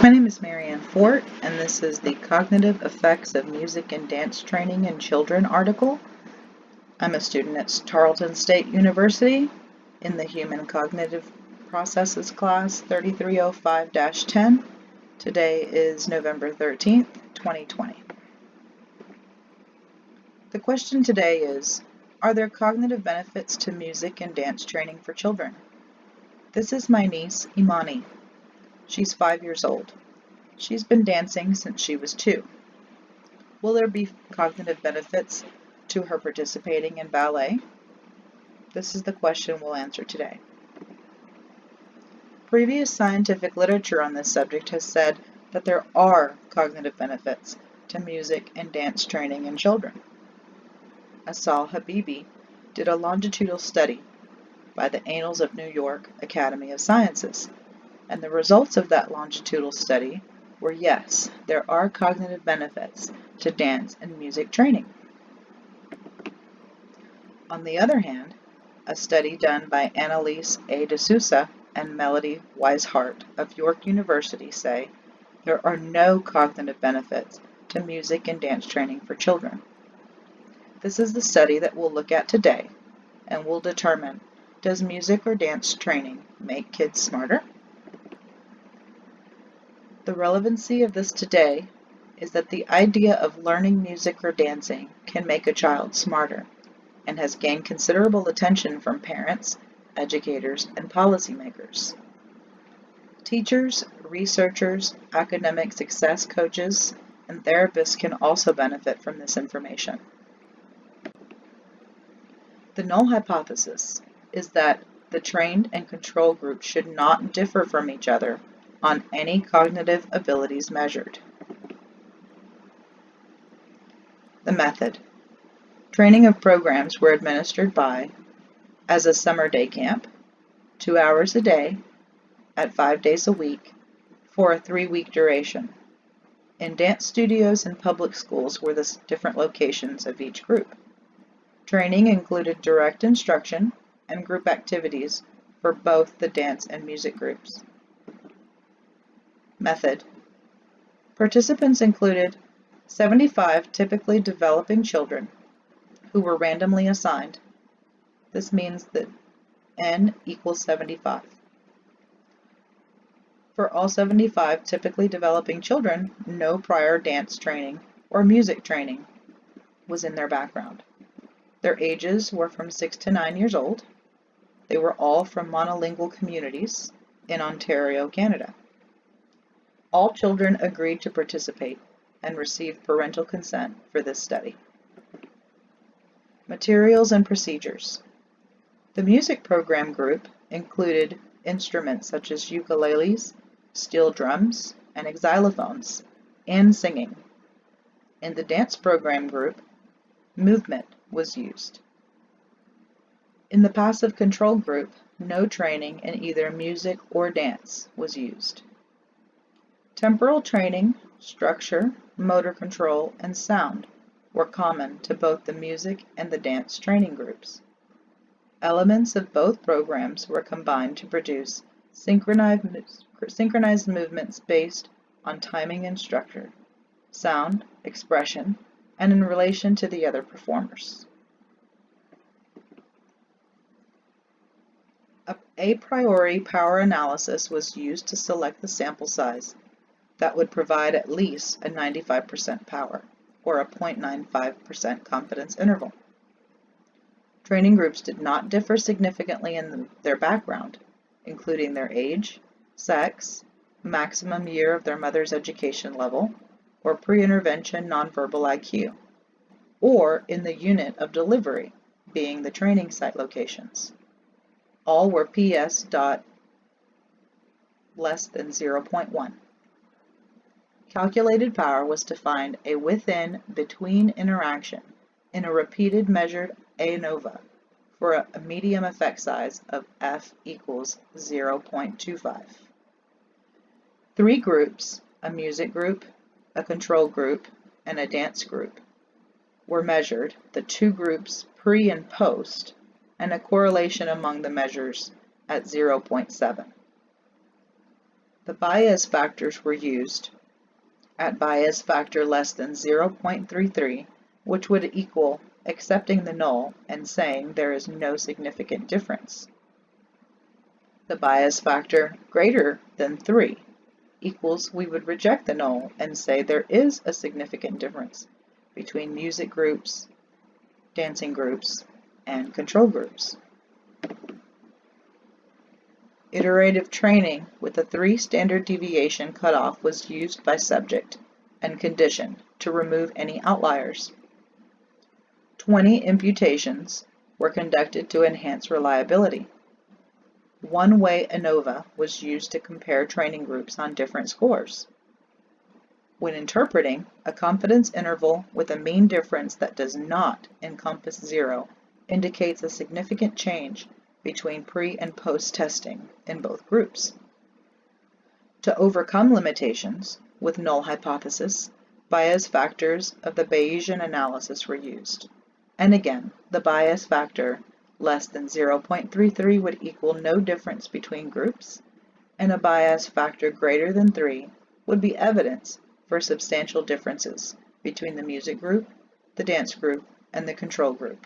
My name is MaryAnn Fort, and this is the Cognitive Effects of Music and Dance Training in Children article. I'm a student at Tarleton State University in the Human Cognitive Processes class 3305-10. Today is November 13th, 2020. The question today is, are there cognitive benefits to music and dance training for children? This is my niece, Imani. She's 5 years old. She's been dancing since she was 2. Will there be cognitive benefits to her participating in ballet? This is the question we'll answer today. Previous scientific literature on this subject has said that there are cognitive benefits to music and dance training in children. Asal Habibi did a longitudinal study by the Annals of New York Academy of Sciences, and the results of that longitudinal study were yes, there are cognitive benefits to dance and music training. On the other hand, a study done by Annalise A. D'Souza and Melody Weishart of York University say there are no cognitive benefits to music and dance training for children. This is the study that we'll look at today, and we'll determine, does music or dance training make kids smarter? The relevancy of this today is that the idea of learning music or dancing can make a child smarter and has gained considerable attention from parents, educators, and policymakers. Teachers, researchers, academic success coaches, and therapists can also benefit from this information. The null hypothesis is that the trained and control group should not differ from each other on any cognitive abilities measured. The method. Training of programs were administered by, as a summer day camp, 2 hours a day, at 5 days a week, for a 3-week duration. In dance studios and public schools were the different locations of each group. Training included direct instruction and group activities for both the dance and music groups. Method. Participants included 75 typically developing children who were randomly assigned. This means that N equals 75. For all 75 typically developing children, no prior dance training or music training was in their background. Their ages were from 6 to 9 years old. They were all from monolingual communities in Ontario, Canada. All children agreed to participate and received parental consent for this study. Materials and procedures. The music program group included instruments such as ukuleles, steel drums, and xylophones, and singing. In the dance program group, movement was used. In the passive control group, no training in either music or dance was used. Temporal training, structure, motor control, and sound were common to both the music and the dance training groups. Elements of both programs were combined to produce synchronized movements based on timing and structure, sound, expression, and in relation to the other performers. A priori power analysis was used to select the sample size that would provide at least a 95% power, or a 0.95% confidence interval. Training groups did not differ significantly in their background, including their age, sex, maximum year of their mother's education level, or pre-intervention nonverbal IQ, or in the unit of delivery, being the training site locations. All were PS. less than 0.1. Calculated power was to find a within-between interaction in a repeated measured ANOVA for a medium effect size of F equals 0.25. 3 groups, a music group, a control group, and a dance group, were measured, the 2 groups pre and post, and a correlation among the measures at 0.7. The bias factors were used at bias factor less than 0.33, which would equal accepting the null and saying there is no significant difference. The bias factor greater than 3 equals we would reject the null and say there is a significant difference between music groups, dancing groups, and control groups. Iterative training with a 3 standard deviation cutoff was used by subject and condition to remove any outliers. 20 imputations were conducted to enhance reliability. One-way ANOVA was used to compare training groups on different scores. When interpreting, a confidence interval with a mean difference that does not encompass 0 indicates a significant change between pre- and post-testing in both groups. To overcome limitations with null hypothesis, bias factors of the Bayesian analysis were used. And again, the bias factor less than 0.33 would equal no difference between groups, and a bias factor greater than 3 would be evidence for substantial differences between the music group, the dance group, and the control group.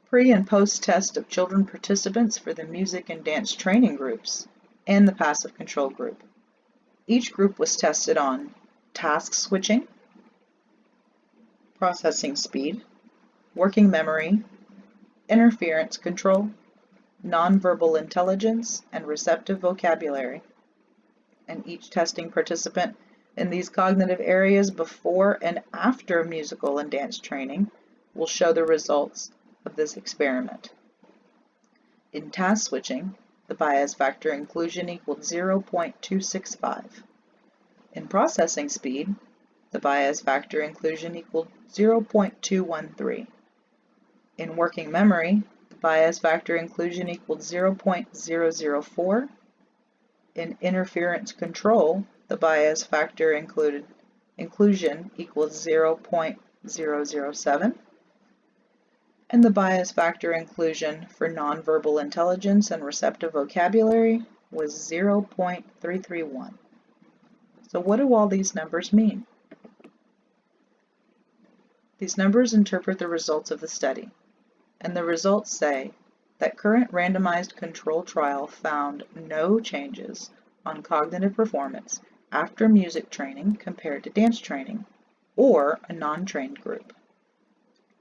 Pre- and post-test of children participants for the music and dance training groups and the passive control group. Each group was tested on task switching, processing speed, working memory, interference control, nonverbal intelligence, and receptive vocabulary. And each testing participant in these cognitive areas before and after musical and dance training will show the results of this experiment. In task switching, the bias factor inclusion equaled 0.265. In processing speed, the bias factor inclusion equaled 0.213. In working memory, the bias factor inclusion equaled 0.004. In interference control, the bias factor inclusion equals 0.007. And the bias factor inclusion for nonverbal intelligence and receptive vocabulary was 0.331. So what do all these numbers mean? These numbers interpret the results of the study, and the results say that current randomized control trial found no changes on cognitive performance after music training compared to dance training or a non-trained group.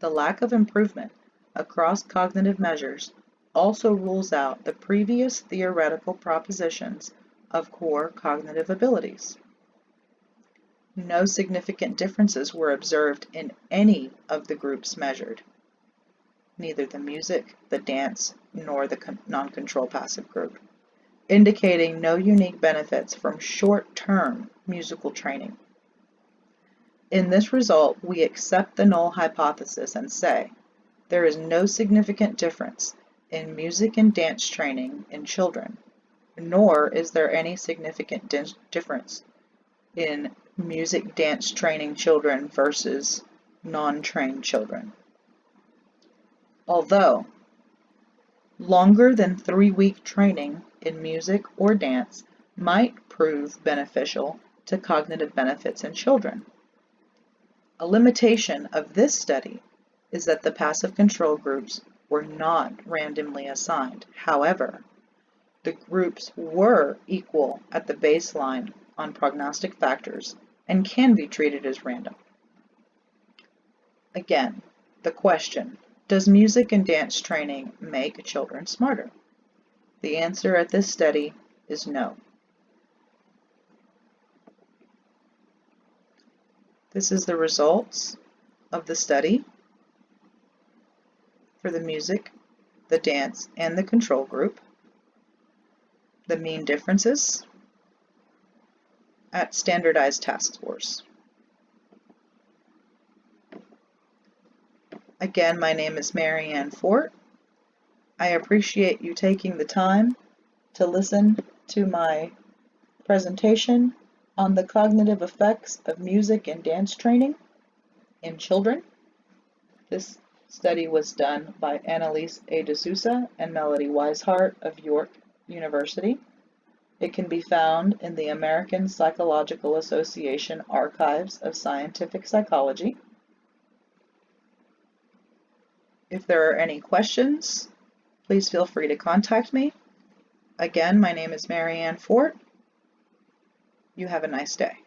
The lack of improvement across cognitive measures also rules out the previous theoretical propositions of core cognitive abilities. No significant differences were observed in any of the groups measured, neither the music, the dance, nor the non-control passive group, indicating no unique benefits from short-term musical training. In this result, we accept the null hypothesis and say there is no significant difference in music and dance training in children, nor is there any significant difference in music dance training children versus non-trained children. Although longer than 3-week training in music or dance might prove beneficial to cognitive benefits in children. A limitation of this study is that the passive control groups were not randomly assigned. However, the groups were equal at the baseline on prognostic factors and can be treated as random. Again, the question, does music and dance training make children smarter? The answer at this study is no. This is the results of the study for the music, the dance, and the control group. The mean differences at standardized task scores. Again, my name is MaryAnn Fort. I appreciate you taking the time to listen to my presentation on the cognitive effects of music and dance training in children. This study was done by Annalise A. D'Souza and Melody Weishart of York University. It can be found in the American Psychological Association Archives of Scientific Psychology. If there are any questions, please feel free to contact me. Again, my name is MaryAnn Fort. You have a nice day.